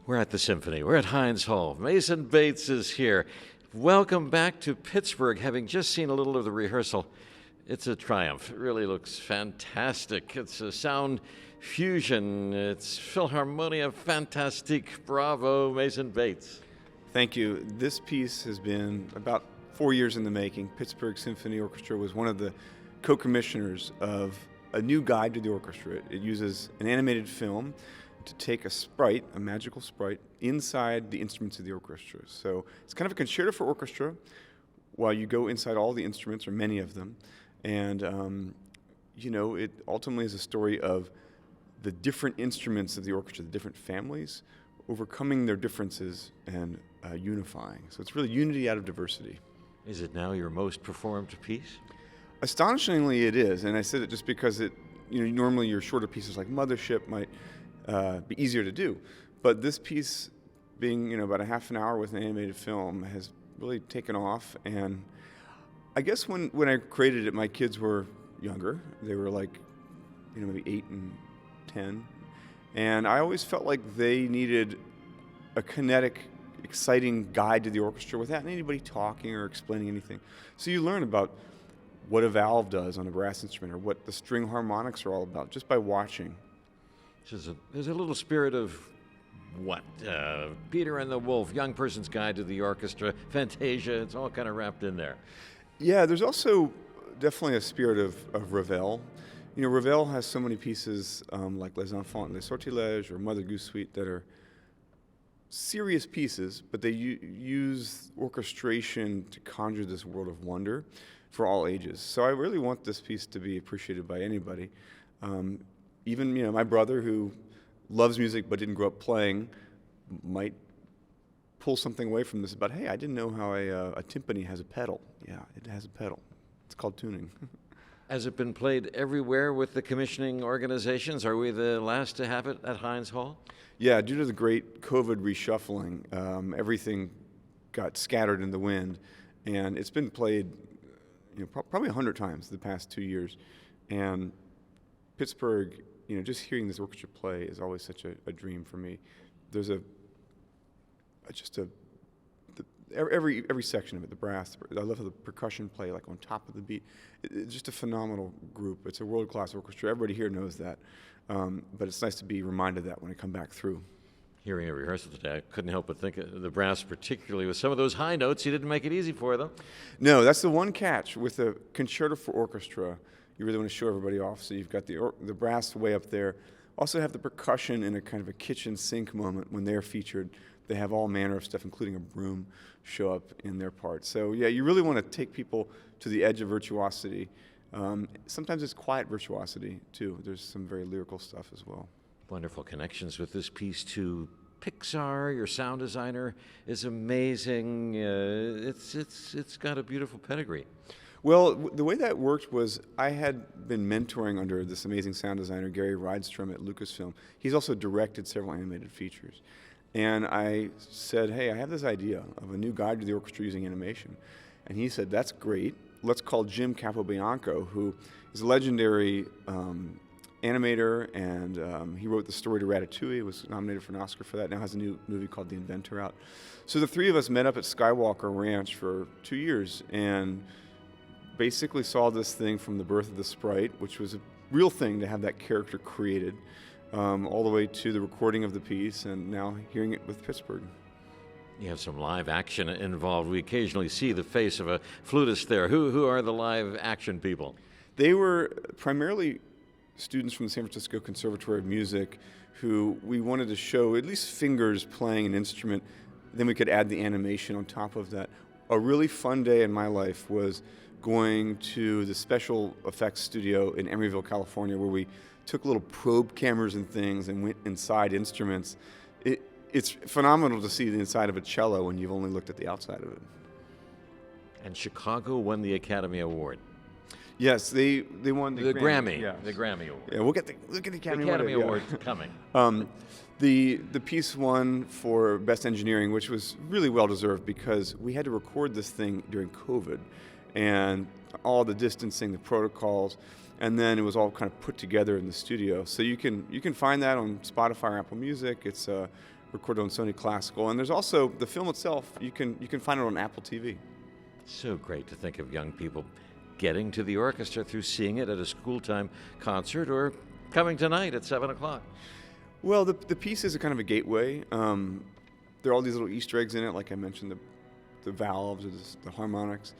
We're at the Symphony. We're at Heinz Hall. Mason Bates is here. Welcome back to Pittsburgh, having just seen a little of the rehearsal. It's a triumph. It really looks fantastic. It's a sound fusion. It's Philharmonia Fantastique. Bravo, Mason Bates. Thank you. This piece has been about 4 years in the making. Pittsburgh Symphony Orchestra was one of the co-commissioners of a new guide to the orchestra. It uses an animated film to take a sprite, a magical sprite, inside the instruments of the orchestra. So it's kind of a concerto for orchestra while you go inside all the instruments, or many of them. And, it ultimately is a story of the different instruments of the orchestra, the different families, overcoming their differences and unifying. So it's really unity out of diversity. Is it now your most performed piece? Astonishingly, it is. And I said it just because normally your shorter pieces like Mothership might be easier to do. But this piece, being about a half an hour with an animated film, has really taken off. And I guess when I created it, my kids were younger. They were like, maybe 8 and 10. And I always felt like they needed a kinetic, exciting guide to the orchestra without anybody talking or explaining anything. So you learn about what a valve does on a brass instrument, or what the string harmonics are all about, just by watching. There's a little spirit of what? Peter and the Wolf, Young Person's Guide to the Orchestra, Fantasia, it's all kind of wrapped in there. Yeah, there's also definitely a spirit of Ravel. Ravel has so many pieces like Les Enfants Les Sortilèges or Mother Goose Suite that are serious pieces, but they use orchestration to conjure this world of wonder for all ages. So I really want this piece to be appreciated by anybody. Even my brother, who loves music but didn't grow up playing, might pull something away from this about, hey, I didn't know how a timpani has a pedal. Yeah, it has a pedal. It's called tuning. Has it been played everywhere with the commissioning organizations? Are we the last to have it at Heinz Hall? Yeah, due to the great COVID reshuffling, everything got scattered in the wind, and it's been played probably 100 times the past 2 years. And Pittsburgh, just hearing this orchestra play is always such a dream for me. There's every section of it, the brass, I love how the percussion play like on top of the beat. It's just a phenomenal group. It's a world-class orchestra. Everybody here knows that. But it's nice to be reminded of that when I come back through. Hearing a rehearsal today, I couldn't help but think of the brass, particularly with some of those high notes. You didn't make it easy for them. No, that's the one catch with a concerto for orchestra. You really want to show everybody off. So you've got the brass way up there. Also have the percussion in a kind of a kitchen sink moment when they're featured. They have all manner of stuff, including a broom, show up in their part. So yeah, you really want to take people to the edge of virtuosity. Sometimes it's quiet virtuosity too. There's some very lyrical stuff as well. Wonderful connections with this piece to Pixar. Your sound designer is amazing. It's got a beautiful pedigree. Well, the way that worked was I had been mentoring under this amazing sound designer, Gary Rydstrom at Lucasfilm. He's also directed several animated features. And I said, hey, I have this idea of a new guide to the orchestra using animation. And he said, that's great. Let's call Jim Capobianco, who is a legendary animator, and he wrote the story to Ratatouille, was nominated for an Oscar for that, now has a new movie called The Inventor out. So the three of us met up at Skywalker Ranch for 2 years and basically saw this thing from the birth of the sprite, which was a real thing to have that character created, all the way to the recording of the piece, and now hearing it with Pittsburgh. You have some live action involved. We occasionally see the face of a flutist there. Who are the live action people? They were primarily students from the San Francisco Conservatory of Music who we wanted to show at least fingers playing an instrument. Then we could add the animation on top of that. A really fun day in my life was going to the special effects studio in Emeryville, California, where we took little probe cameras and things and went inside instruments. It's phenomenal to see the inside of a cello when you've only looked at the outside of it. And Chicago won the Academy Award. Yes, they won the Grammy. Yes. The Grammy Award. Yeah, we'll get the Academy Award coming. The piece won for Best Engineering, which was really well deserved because we had to record this thing during COVID, and all the distancing, the protocols, and then it was all kind of put together in the studio. So you can find that on Spotify or Apple Music. It's recorded on Sony Classical. And there's also the film itself. You can find it on Apple TV. So great to think of young people getting to the orchestra through seeing it at a Schooltime concert or coming tonight at 7 o'clock. Well, the piece is a kind of a gateway. There are all these little Easter eggs in it, like I mentioned, the valves or the harmonics.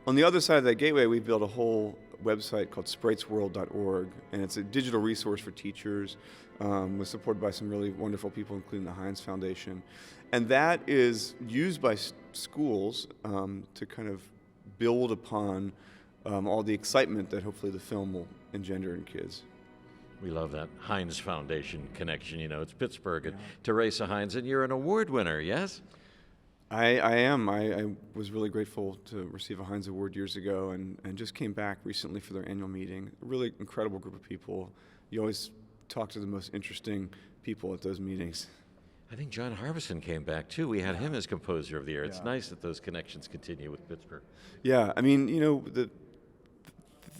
On the other side of that gateway, we built a whole website called spritesworld.org, and it's a digital resource for teachers, was supported by some really wonderful people, including the Heinz Foundation. And that is used by schools to kind of build upon all the excitement that hopefully the film will engender in kids. We love that Heinz Foundation connection. You know, it's Pittsburgh and Teresa Heinz, and you're an award winner, yes? I am. I was really grateful to receive a Heinz Award years ago and just came back recently for their annual meeting. A really incredible group of people. You always talk to the most interesting people at those meetings. I think John Harbison came back, too. We had him as Composer of the Year. It's nice that those connections continue with Pittsburgh. Yeah, I mean, you know,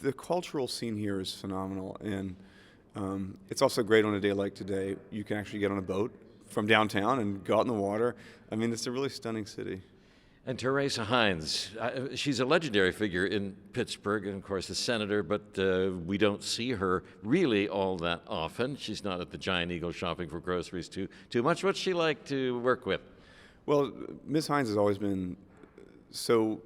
the cultural scene here is phenomenal, and it's also great on a day like today. You can actually get on a boat from downtown and go out in the water. I mean, it's a really stunning city. And Teresa Heinz, she's a legendary figure in Pittsburgh, and of course the senator, but we don't see her really all that often. She's not at the Giant Eagle shopping for groceries too much. What's she like to work with? Well, Ms. Heinz has always been so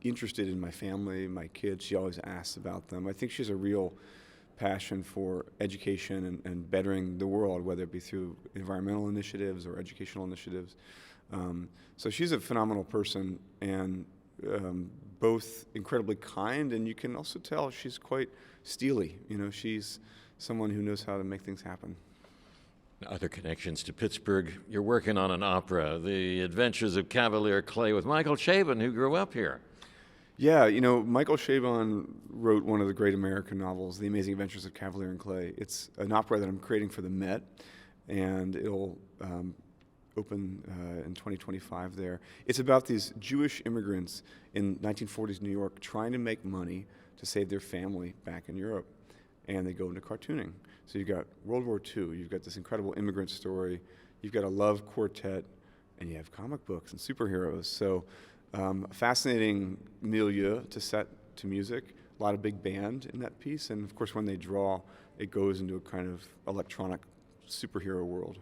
interested in my family, my kids. She always asks about them. I think she has a real passion for education and bettering the world, whether it be through environmental initiatives or educational initiatives. So she's a phenomenal person, and both incredibly kind, and you can also tell she's quite steely. You know, she's someone who knows how to make things happen. Other connections to Pittsburgh, you're working on an opera, The Adventures of Kavalier Clay, with Michael Chabon, who grew up here. Yeah, you know, Michael Chabon wrote one of the great American novels, The Amazing Adventures of Kavalier and Clay. It's an opera that I'm creating for the Met, and it'll open in 2025 there. It's about these Jewish immigrants in 1940s New York trying to make money to save their family back in Europe, and they go into cartooning. So you've got World War II, you've got this incredible immigrant story, you've got a love quartet, and you have comic books and superheroes. So a fascinating milieu to set to music, a lot of big band in that piece, and of course when they draw, it goes into a kind of electronic superhero world.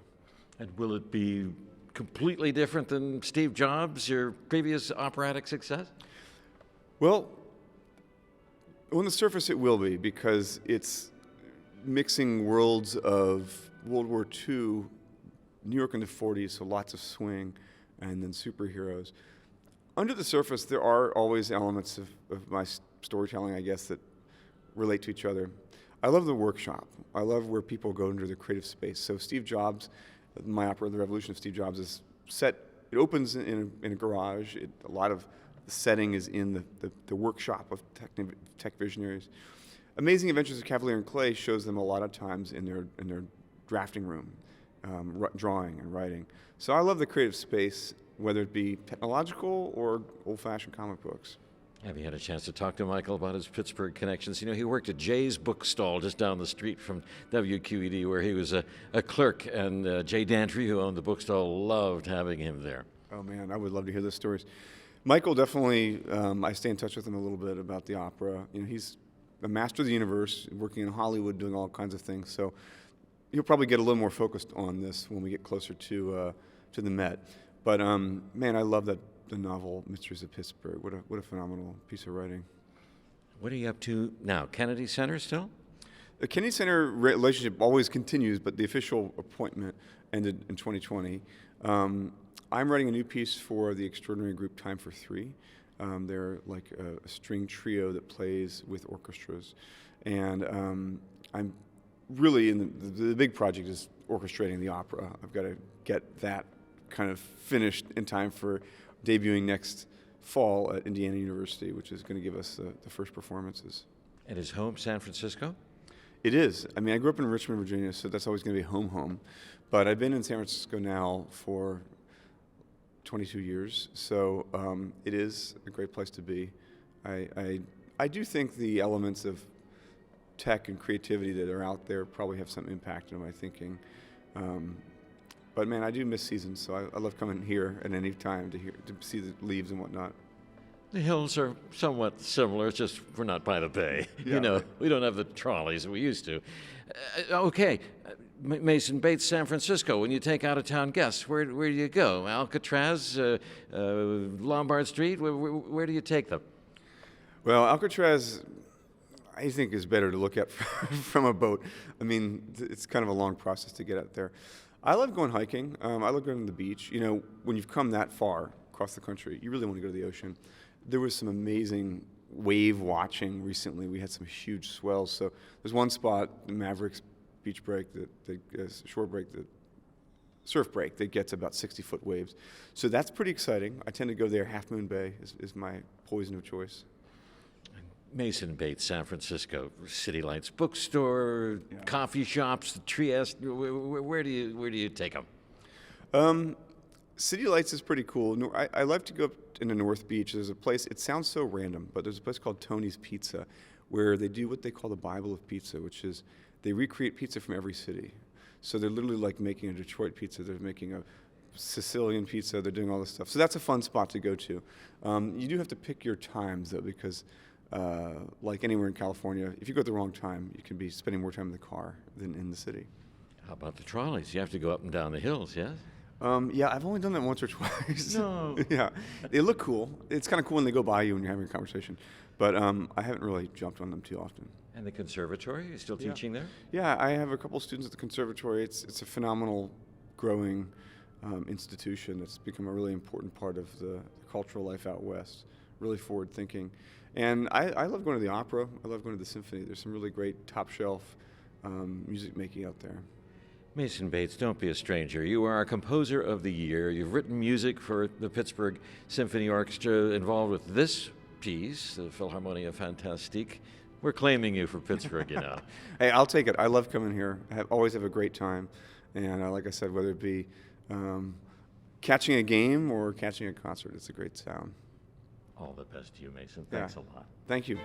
And will it be completely different than Steve Jobs, your previous operatic success? Well, on the surface it will be, because it's mixing worlds of World War II, New York in the 40s, so lots of swing, and then superheroes. Under the surface, there are always elements of my storytelling, I guess, that relate to each other. I love the workshop. I love where people go into the creative space. So Steve Jobs, my opera, The Revolution of Steve Jobs, is set, it opens in a garage. A lot of the setting is in the workshop of tech visionaries. Amazing Adventures of Kavalier and Clay shows them a lot of times in their drafting room, drawing and writing. So I love the creative space, whether it be technological or old-fashioned comic books. Have you had a chance to talk to Michael about his Pittsburgh connections? You know, he worked at Jay's bookstall just down the street from WQED, where he was a clerk, and Jay Dantry, who owned the bookstall, loved having him there. Oh man, I would love to hear those stories. Michael definitely, I stay in touch with him a little bit about the opera. You know, he's a master of the universe, working in Hollywood, doing all kinds of things. So he'll probably get a little more focused on this when we get closer to the Met. But man, I love the novel Mysteries of Pittsburgh. What a phenomenal piece of writing. What are you up to now? Kennedy Center still? The Kennedy Center relationship always continues, but the official appointment ended in 2020. I'm writing a new piece for the extraordinary group Time for Three. They're like a string trio that plays with orchestras. And I'm really the big project is orchestrating the opera. I've got to get that kind of finished in time for debuting next fall at Indiana University, which is going to give us the first performances. And is home San Francisco? It is. I mean, I grew up in Richmond, Virginia, so that's always going to be home. But I've been in San Francisco now for 22 years, so it is a great place to be. I do think the elements of tech and creativity that are out there probably have some impact on my thinking. But man, I do miss seasons, so I love coming here at any time to see the leaves and whatnot. The hills are somewhat similar. It's just we're not by the bay. Yeah, You know, right. we don't have the trolleys that we used to. Okay, Mason Bates, San Francisco. When you take out-of-town guests, where do you go? Alcatraz, Lombard Street. Where do you take them? Well, Alcatraz, I think, is better to look at from a boat. I mean, it's kind of a long process to get out there. I love going hiking. I love going to the beach. You know, when you've come that far across the country, you really want to go to the ocean. There was some amazing wave watching recently. We had some huge swells. So there's one spot, the Mavericks beach break, shore break, surf break, that gets about 60-foot waves. So that's pretty exciting. I tend to go there. Half Moon Bay is my poison of choice. Mason Bates, San Francisco, City Lights bookstore, coffee shops, the Trieste. Where do you take them? City Lights is pretty cool. I like to go up into North Beach. There's a place, it sounds so random, but there's a place called Tony's Pizza where they do what they call the Bible of Pizza, which is they recreate pizza from every city. So they're literally like making a Detroit pizza. They're making a Sicilian pizza. They're doing all this stuff. So that's a fun spot to go to. You do have to pick your times, though, because like anywhere in California, if you go at the wrong time, you can be spending more time in the car than in the city. How about the trolleys? You have to go up and down the hills, yes? Yeah, I've only done that once or twice. No. Yeah, they look cool. It's kind of cool when they go by you when you're having a conversation, but I haven't really jumped on them too often. And the conservatory? Are you still teaching there? Yeah, I have a couple students at the conservatory. It's a phenomenal, growing institution that's become a really important part of the cultural life out west. Really forward thinking, and I love going to the opera. I love going to the symphony. There's some really great top shelf music making out there. Mason Bates, don't be a stranger. You are our composer of the year. You've written music for the Pittsburgh Symphony Orchestra, involved with this piece, the Philharmonia Fantastique. We're claiming you for Pittsburgh, you know. Hey, I'll take it. I love coming here. Always have a great time, and like I said, whether it be catching a game or catching a concert, it's a great sound. All the best to you, Mason. Thanks a lot. Thank you.